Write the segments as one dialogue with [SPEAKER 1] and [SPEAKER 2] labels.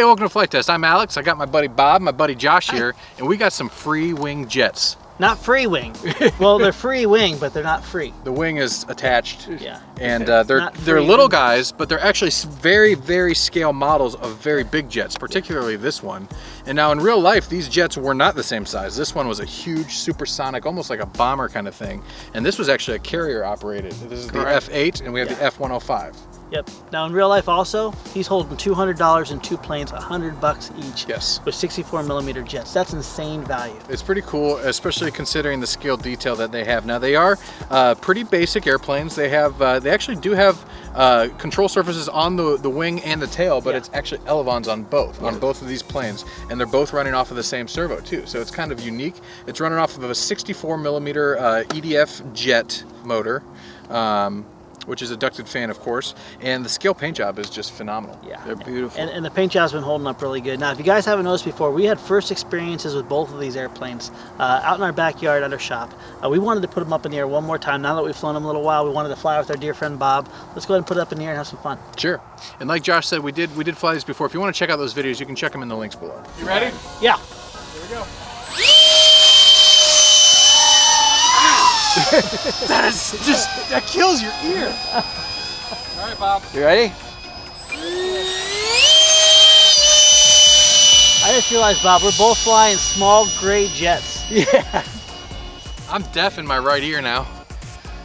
[SPEAKER 1] Hey, welcome to Flight Test. I'm Alex. I got my buddy Bob, my buddy Josh here, and we got some free wing jets.
[SPEAKER 2] Not free wing. Well, they're free wing, but they're not free.
[SPEAKER 1] The wing is attached.
[SPEAKER 2] Yeah.
[SPEAKER 1] And they're little guys, but they're actually very, very scale models of very big jets, particularly this one. And now in real life, these jets were not the same size. This one was a huge supersonic, almost like a bomber kind of thing. And this was actually a carrier operated. This is the F-8, and we have the F-105.
[SPEAKER 2] Yep. Now in real life also, he's holding $200 in two planes, $100 each.
[SPEAKER 1] Yes.
[SPEAKER 2] With 64mm jets. That's insane value.
[SPEAKER 1] It's pretty cool, especially considering the scale detail that they have. Now they are pretty basic airplanes. They have, they actually do have control surfaces on the wing and the tail, but it's actually elevons on both of these planes, and they're both running off of the same servo too. So it's kind of unique. It's running off of a 64mm EDF jet motor. Which is a ducted fan, of course, and the scale paint job is just phenomenal. Yeah, they're beautiful.
[SPEAKER 2] And the paint job's been holding up really good. Now, if you guys haven't noticed before, we had first experiences with both of these airplanes out in our backyard at our shop. We wanted to put them up in the air one more time. Now that we've flown them a little while, we wanted to fly with our dear friend Bob. Let's go ahead and put it up in the air and have some fun.
[SPEAKER 1] Sure. And like Josh said, we did fly these before. If you want to check out those videos, you can check them in the links below. You ready?
[SPEAKER 2] Yeah.
[SPEAKER 1] Here we go. That kills your ear. All right, Bob.
[SPEAKER 3] You ready?
[SPEAKER 2] I just realized, Bob, we're both flying small gray jets.
[SPEAKER 1] Yeah. I'm deaf in my right ear now.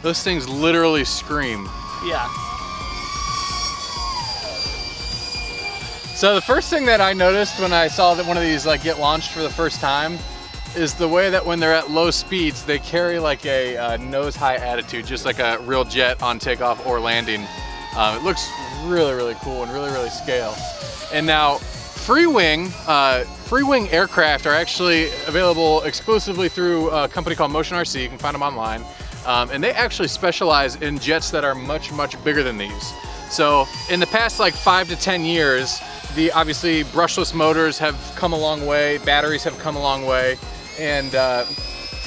[SPEAKER 1] Those things literally scream.
[SPEAKER 2] Yeah.
[SPEAKER 1] So the first thing that I noticed when I saw that one of these get launched for the first time is the way that when they're at low speeds, they carry like a nose-high attitude, just like a real jet on takeoff or landing. It looks really, really cool and really, really scale. And now, Freewing aircraft are actually available exclusively through a company called Motion RC. You can find them online. And they actually specialize in jets that are much, much bigger than these. So in the past 5 to 10 years, obviously brushless motors have come a long way, batteries have come a long way. And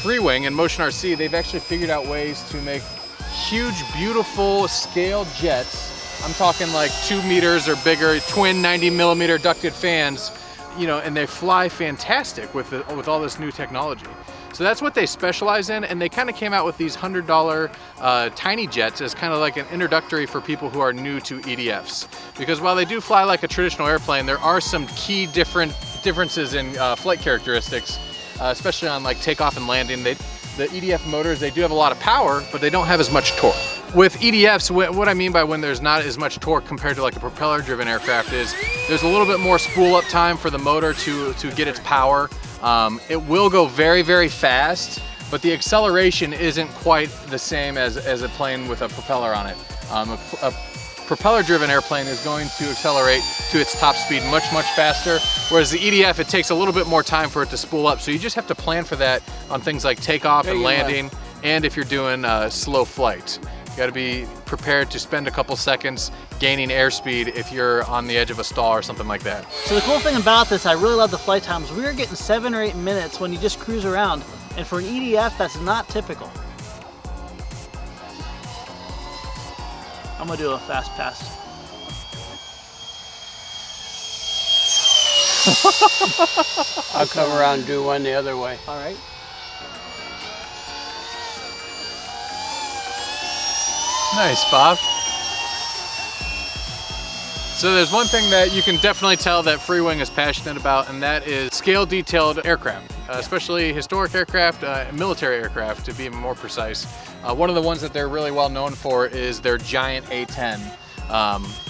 [SPEAKER 1] Freewing and Motion RC, they've actually figured out ways to make huge, beautiful scale jets. I'm talking like 2 meters or bigger, twin 90mm ducted fans, and they fly fantastic with all this new technology. So that's what they specialize in, and they kind of came out with these $100 tiny jets as kind of like an introductory for people who are new to EDFs. Because while they do fly like a traditional airplane, there are some key differences in flight characteristics. Especially on takeoff and landing. The EDF motors, they do have a lot of power, but they don't have as much torque. With EDFs, what I mean by when there's not as much torque compared to a propeller-driven aircraft is there's a little bit more spool-up time for the motor to get its power. It will go very, very fast, but the acceleration isn't quite the same as a plane with a propeller on it. A propeller-driven airplane is going to accelerate to its top speed much, much faster, whereas the EDF, it takes a little bit more time for it to spool up. So you just have to plan for that on things like takeoff and landing, and if you're doing slow flight. You gotta be prepared to spend a couple seconds gaining airspeed if you're on the edge of a stall or something like that.
[SPEAKER 2] So the cool thing about this, I really love the flight times. We were getting 7 or 8 minutes when you just cruise around, and for an EDF, that's not typical. I'm gonna do a fast pass.
[SPEAKER 3] I'll come around and do one the other way.
[SPEAKER 2] All right.
[SPEAKER 1] Nice, Bob. So there's one thing that you can definitely tell that Freewing is passionate about, and that is scale-detailed aircraft, especially historic aircraft, military aircraft, to be more precise. One of the ones that they're really well known for is their giant A-10.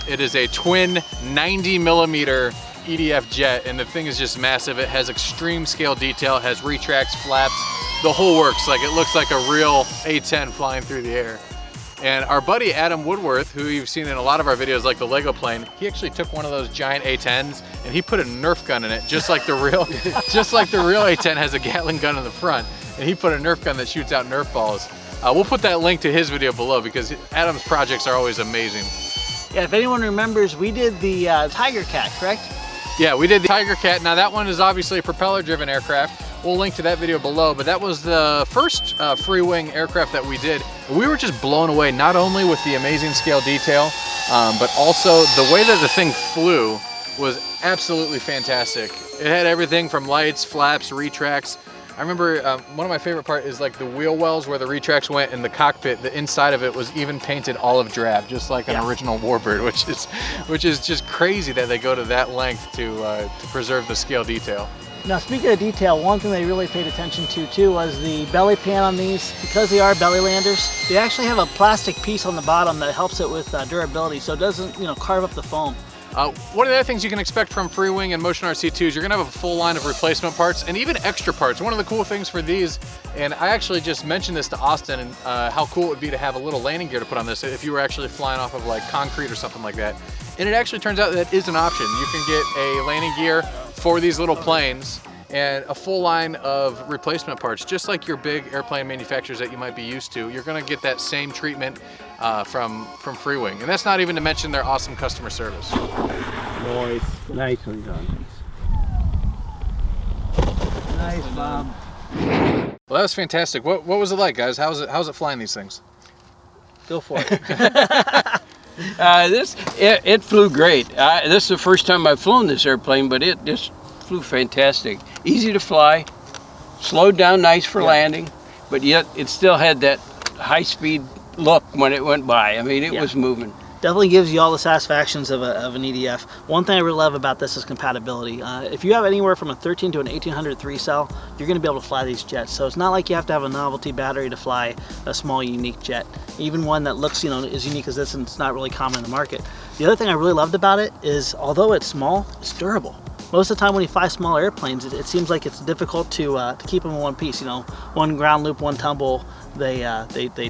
[SPEAKER 1] It is a twin 90mm EDF jet, and the thing is just massive. It has extreme scale detail, it has retracts, flaps, the whole works. It looks like a real A-10 flying through the air. And our buddy Adam Woodworth, who you've seen in a lot of our videos like the Lego plane, he actually took one of those giant A-10s and he put a Nerf gun in it, just like the real A-10 has a Gatling gun in the front, and he put a Nerf gun that shoots out Nerf balls. We'll put that link to his video below because Adam's projects are always amazing.
[SPEAKER 2] Yeah, if anyone remembers, we did the Tiger Cat, correct?
[SPEAKER 1] Yeah, we did the Tiger Cat. Now that one is obviously a propeller-driven aircraft. We'll link to that video below, but that was the first Freewing aircraft that we did. We were just blown away, not only with the amazing scale detail, but also the way that the thing flew. was absolutely fantastic. It had everything from lights, flaps, retracts. I remember one of my favorite part is like the wheel wells where the retracts went, and the cockpit, the inside of it was even painted olive drab, just like an original Warbird, which is just crazy that they go to that length to preserve the scale detail.
[SPEAKER 2] Now, speaking of detail, one thing they really paid attention to too was the belly pan on these. Because they are belly landers, they actually have a plastic piece on the bottom that helps it with durability, so it doesn't, carve up the foam.
[SPEAKER 1] One of the other things you can expect from Freewing and Motion RC2 is you're gonna have a full line of replacement parts and even extra parts. One of the cool things for these, and I actually just mentioned this to Austin, and how cool it would be to have a little landing gear to put on this if you were actually flying off of like concrete or something like that. And it actually turns out that is an option. You can get a landing gear for these little planes and a full line of replacement parts, just like your big airplane manufacturers that you might be used to. You're gonna get that same treatment from Freewing. And that's not even to mention their awesome customer service.
[SPEAKER 3] Nice. Nicely done.
[SPEAKER 2] Nice, Bob.
[SPEAKER 1] Well, that was fantastic. What was it like, guys? How's it flying these things?
[SPEAKER 2] Go for it.
[SPEAKER 3] It flew great. This is the first time I've flown this airplane, but it just flew fantastic. Easy to fly, slowed down nice for landing, but yet it still had that high-speed look when it went by. I mean, it was moving.
[SPEAKER 2] Definitely gives you all the satisfactions of an EDF. One thing I really love about this is compatibility. If you have anywhere from a 13 to an 1800 3-cell, you're going to be able to fly these jets. So it's not like you have to have a novelty battery to fly a small, unique jet. Even one that looks, as unique as this, and it's not really common in the market. The other thing I really loved about it is, although it's small, it's durable. Most of the time when you fly small airplanes, it seems like it's difficult to keep them in one piece. One ground loop, one tumble, they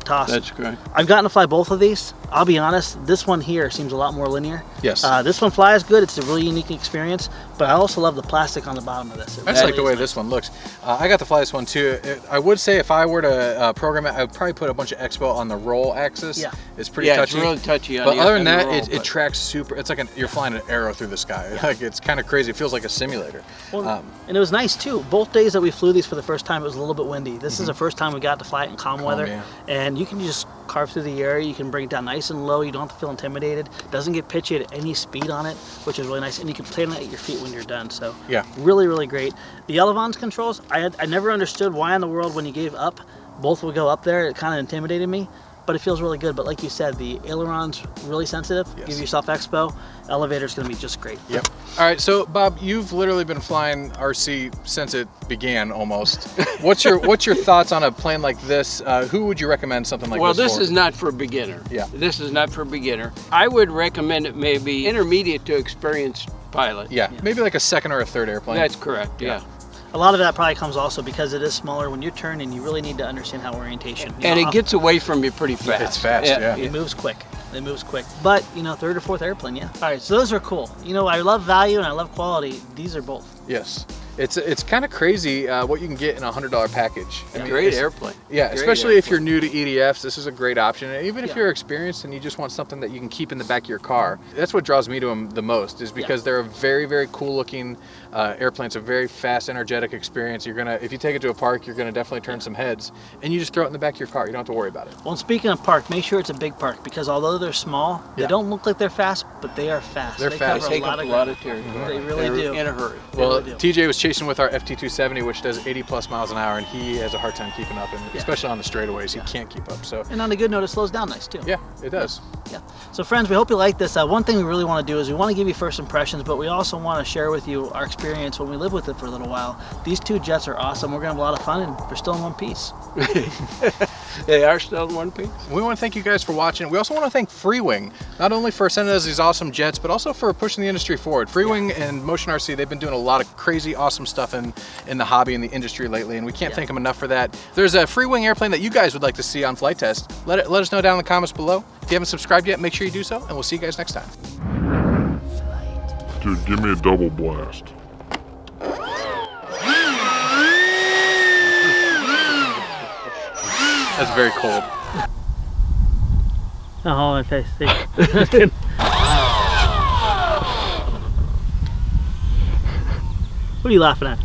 [SPEAKER 2] toss.
[SPEAKER 3] That's correct.
[SPEAKER 2] I've gotten to fly both of these. I'll be honest, this one here seems a lot more linear.
[SPEAKER 1] Yes.
[SPEAKER 2] This one flies good. It's a really unique experience, but I also love the plastic on the bottom of this.
[SPEAKER 1] I just like the way this one looks. I got to fly this one too. I would say if I were to program it, I would probably put a bunch of expo on the roll axis.
[SPEAKER 2] Yeah.
[SPEAKER 1] It's pretty touchy.
[SPEAKER 3] It's really touchy on
[SPEAKER 1] But
[SPEAKER 3] the
[SPEAKER 1] other than that,
[SPEAKER 3] roll,
[SPEAKER 1] it tracks super. It's like you're flying an arrow through the sky. Like, it's kind of crazy. It feels like a simulator.
[SPEAKER 2] Well, and it was nice too. Both days that we flew these for the first time, it was a little bit windy. This is the first time we got to fly it in calm weather.
[SPEAKER 1] Yeah.
[SPEAKER 2] And you can just carve through the air. You can bring it down nice and low. You don't have to feel intimidated. It doesn't get pitchy at any speed on it, which is really nice. And you can plan it at your feet when you're done. So
[SPEAKER 1] yeah,
[SPEAKER 2] really, really great. The elevons controls, I never understood why in the world when you gave up, both would go up there. It kind of intimidated me, but it feels really good. But like you said, the aileron's really sensitive.
[SPEAKER 1] Yes.
[SPEAKER 2] Give yourself expo. Elevator's going to be just great.
[SPEAKER 1] Yep. All right, so Bob, you've literally been flying RC since it began almost. What's your thoughts on a plane like this? Who would you recommend something like this for?
[SPEAKER 3] Well, this is not for a beginner.
[SPEAKER 1] Yeah.
[SPEAKER 3] This is not for a beginner. I would recommend it maybe intermediate to experienced pilot.
[SPEAKER 1] Yeah, maybe like a second or a third airplane.
[SPEAKER 3] That's correct, yeah.
[SPEAKER 2] A lot of that probably comes also because it is smaller. When you're turning, you really need to understand how orientation.
[SPEAKER 3] And it gets away from you pretty fast.
[SPEAKER 1] It's fast, yeah.
[SPEAKER 2] It moves quick. It moves quick. But, third or fourth airplane, yeah. All right, so those are cool. I love value and I love quality. These are both.
[SPEAKER 1] Yes. It's kind of crazy what you can get in a $100 package.
[SPEAKER 3] I mean, great airplane.
[SPEAKER 1] Yeah,
[SPEAKER 3] great
[SPEAKER 1] especially
[SPEAKER 3] airplane.
[SPEAKER 1] if you're new to EDFs, this is a great option. And even if you're experienced and you just want something that you can keep in the back of your car, that's what draws me to them the most, is because they're a very, very cool looking airplane. It's a very fast, energetic experience. If you take it to a park, you're gonna definitely turn some heads, and you just throw it in the back of your car. You don't have to worry about it.
[SPEAKER 2] Well, speaking of park, make sure it's a big park, because although they're small, they don't look like they're fast, but they are fast.
[SPEAKER 1] They're fast.
[SPEAKER 3] They take up a lot of territory.
[SPEAKER 2] They really do.
[SPEAKER 3] In a hurry.
[SPEAKER 1] Well, TJ was chasing with our FT270, which does 80 plus miles an hour, and he has a hard time keeping up, and especially on the straightaways, he can't keep up. So.
[SPEAKER 2] And on a good note, it slows down nice too.
[SPEAKER 1] Yeah, it does.
[SPEAKER 2] Yeah. So friends, we hope you like this. One thing we really want to do is we want to give you first impressions, but we also want to share with you our experience when we live with it for a little while. These two jets are awesome. We're going to have a lot of fun, and they're still in one piece.
[SPEAKER 3] They are still in one piece.
[SPEAKER 1] We want to thank you guys for watching. We also want to thank Freewing, not only for sending us these awesome jets, but also for pushing the industry forward. Freewing and Motion RC, they've been doing a lot of crazy, awesome stuff in the hobby and the industry lately, and we can't thank them enough for that. If there's a Freewing airplane that you guys would like to see on flight test, let us know down in the comments below. If you haven't subscribed yet, make sure you do so, and we'll see you guys next time.
[SPEAKER 4] Dude, give me a double blast.
[SPEAKER 1] That's very cold.
[SPEAKER 2] Oh, my face. What are you laughing at?